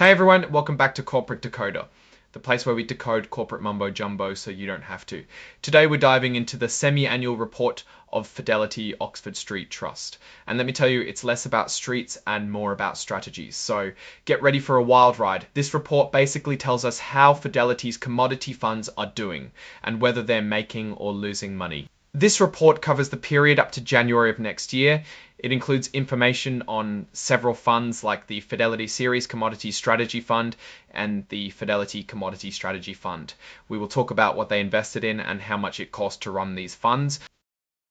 Hey everyone, welcome back to Corporate Decoder, the place where we decode corporate mumbo jumbo so you don't have to. Today we're diving into the semi-annual report of Fidelity Oxford Street Trust. And let me tell you, it's less about streets and more about strategies. So get ready for a wild ride. This report basically tells us how Fidelity's commodity funds are doing and whether they're making or losing money. This report covers the period up to January of next year. It includes information on several funds like the Fidelity Series Commodity Strategy Fund and the Fidelity Commodity Strategy Fund. We will talk about what they invested in and how much it cost to run these funds.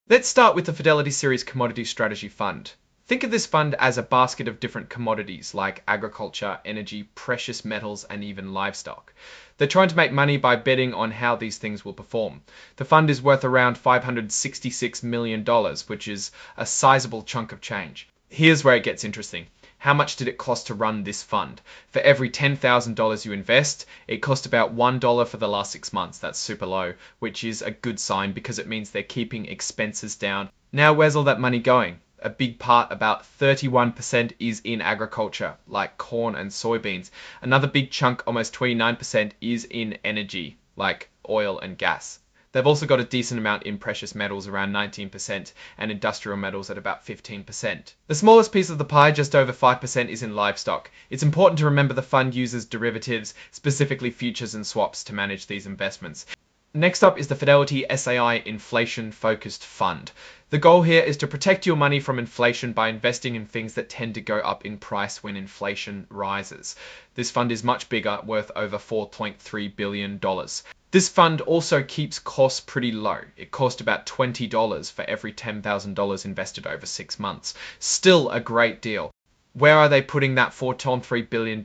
Let's start with the Fidelity Series Commodity Strategy Fund. Think of this fund as a basket of different commodities like agriculture, energy, precious metals, and even livestock. They're trying to make money by betting on how these things will perform. The fund is worth around $566 million, which is a sizable chunk of change. Here's where it gets interesting. How much did it cost to run this fund? For every $10,000 you invest, it cost about $1 for the last 6 months. That's super low, which is a good sign because it means they're keeping expenses down. Now, where's all that money going? A big part, about 31%, is in agriculture, like corn and soybeans. Another big chunk, almost 29%, is in energy, like oil and gas. They've also got a decent amount in precious metals, around 19%, and industrial metals at about 15%. The smallest piece of the pie, just over 5%, is in livestock. It's important to remember the fund uses derivatives, specifically futures and swaps, to manage these investments. Next up is the Fidelity SAI Inflation Focused Fund. The goal here is to protect your money from inflation by investing in things that tend to go up in price when inflation rises. This fund is much bigger, worth over $4.3 billion. This fund also keeps costs pretty low. It cost about $20 for every $10,000 invested over 6 months. Still a great deal. Where are they putting that $4.3 billion?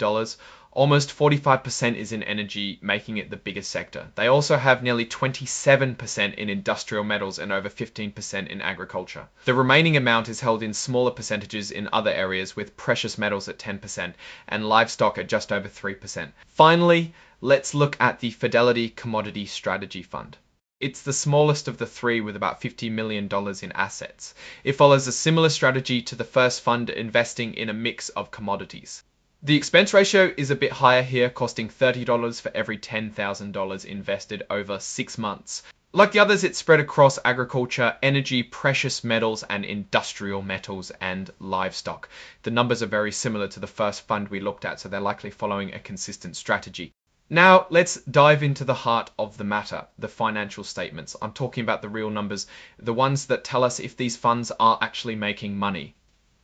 Almost 45% is in energy, making it the biggest sector. They also have nearly 27% in industrial metals and over 15% in agriculture. The remaining amount is held in smaller percentages in other areas, with precious metals at 10% and livestock at just over 3%. Finally, let's look at the Fidelity Commodity Strategy Fund. It's the smallest of the three with about $50 million in assets. It follows a similar strategy to the first fund, investing in a mix of commodities. The expense ratio is a bit higher here, costing $30 for every $10,000 invested over 6 months. Like the others, it's spread across agriculture, energy, precious metals, and industrial metals and livestock. The numbers are very similar to the first fund we looked at, so they're likely following a consistent strategy. Now, let's dive into the heart of the matter, the financial statements. I'm talking about the real numbers, the ones that tell us if these funds are actually making money.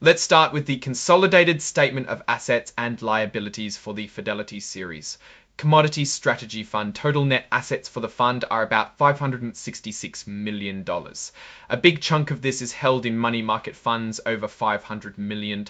Let's start with the consolidated statement of assets and liabilities for the Fidelity series. Commodity Strategy Fund. Total net assets for the fund are about $566 million. A big chunk of this is held in money market funds, over $500 million.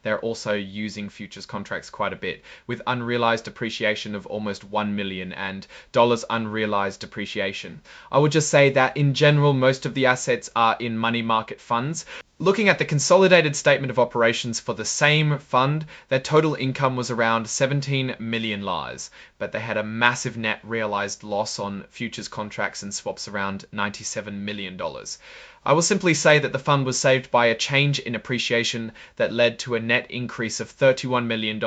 They're also using futures contracts quite a bit, with unrealized depreciation of almost $1 million and dollars unrealized depreciation. I would just say that in general, most of the assets are in money market funds. Looking at the consolidated statement of operations for the same fund, their total income was around 17 million lies, but they had a massive net realized loss on futures contracts and swaps around $97 million. I will simply say that the fund was saved by a change in appreciation that led to a net increase of $31 million.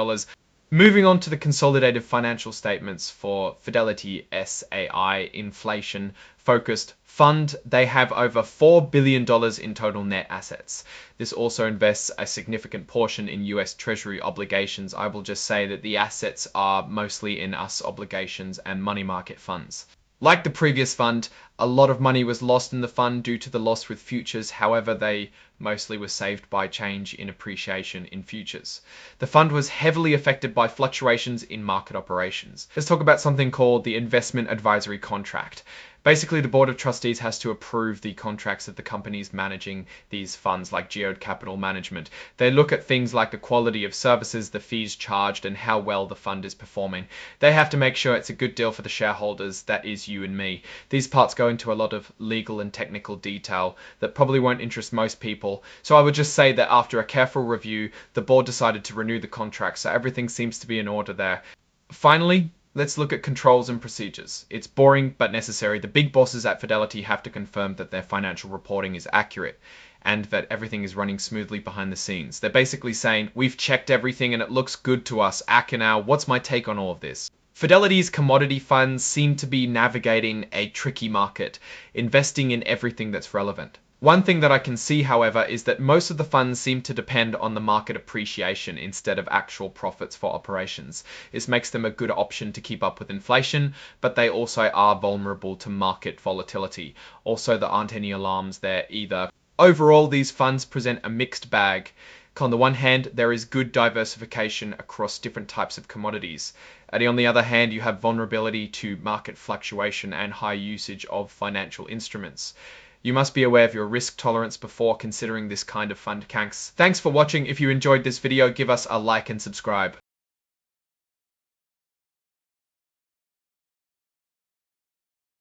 Moving on to the consolidated financial statements for Fidelity SAI Inflation Focused Fund, they have over $4 billion in total net assets. This also invests a significant portion in US Treasury obligations. I will just say that the assets are mostly in US obligations and money market funds. Like the previous fund, a lot of money was lost in the fund due to the loss with futures. However, they mostly were saved by change in appreciation in futures. The fund was heavily affected by fluctuations in market operations. Let's talk about something called the Investment Advisory Contract. Basically, the Board of Trustees has to approve the contracts of the companies managing these funds, like Geode Capital Management. They look at things like the quality of services, the fees charged, and how well the fund is performing. They have to make sure it's a good deal for the shareholders, that is you and me. These parts go into a lot of legal and technical detail that probably won't interest most people. So I would just say that after a careful review, the board decided to renew the contract, so everything seems to be in order there. Finally, let's look at controls and procedures. It's boring but necessary. The big bosses at Fidelity have to confirm that their financial reporting is accurate. and that everything is running smoothly behind the scenes. They're basically saying, we've checked everything and it looks good to us. Now, what's my take on all of this? Fidelity's commodity funds seem to be navigating a tricky market, investing in everything that's relevant. One thing that I can see, however, is that most of the funds seem to depend on the market appreciation instead of actual profits for operations. This makes them a good option to keep up with inflation, but they also are vulnerable to market volatility. Also, there aren't any alarms there either. Overall, these funds present a mixed bag. On the one hand, there is good diversification across different types of commodities. On the other hand, you have vulnerability to market fluctuation and high usage of financial instruments. You must be aware of your risk tolerance before considering this kind of fund. Thanks for watching. If you enjoyed this video, give us a like and subscribe.